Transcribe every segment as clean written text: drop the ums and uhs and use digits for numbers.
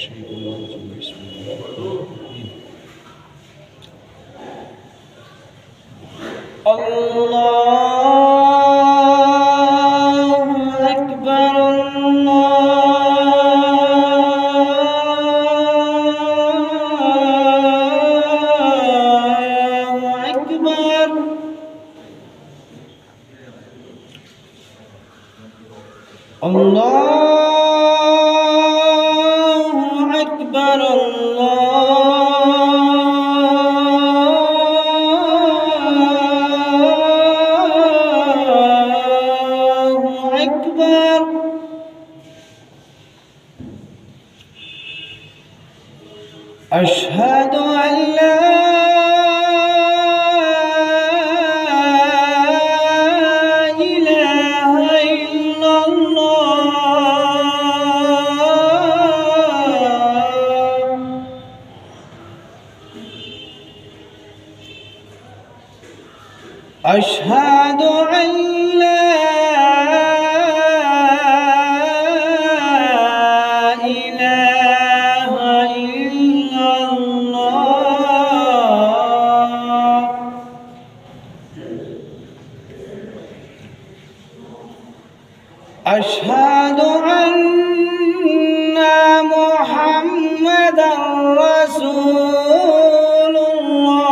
الشيطان الرجيم بسم الله الرحمن الرحيم الله أكبر الله أكبر الله أكبر الله أكبر أشهد أن لا إله إلا الله أشهد أن لا إله إلا الله أشهد أن محمدا رسول الله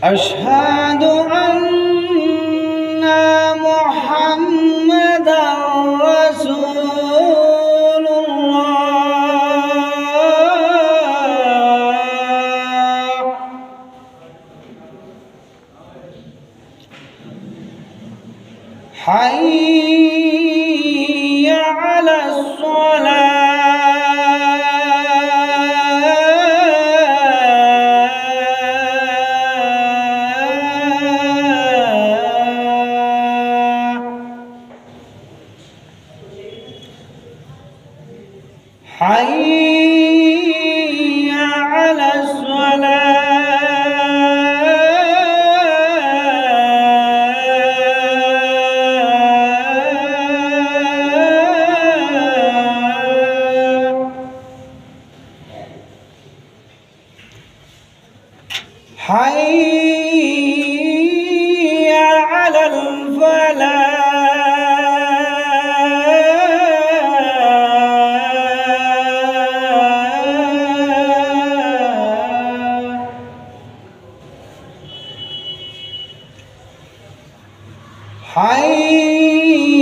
أشهد أن محمدا رسول الله حي على الصلاة حي على الصلاة حي على الفلاح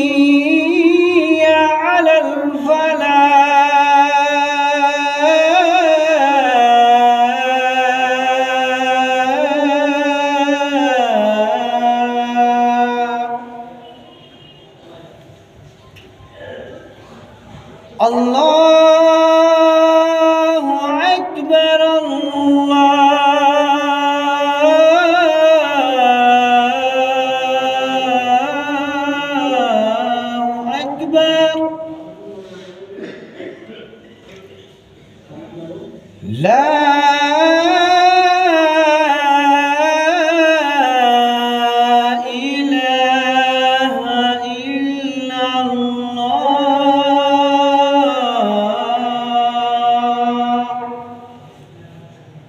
حي على الفلاح الله أكبر الله أكبر لا إله إلا الله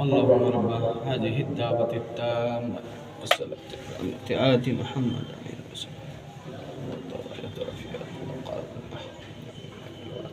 اللهم رب هذه الدعوة التامة والصلاة التامة آت محمد عليه الصلاة والسلام والدرجة الرفيعة والمقام المحمود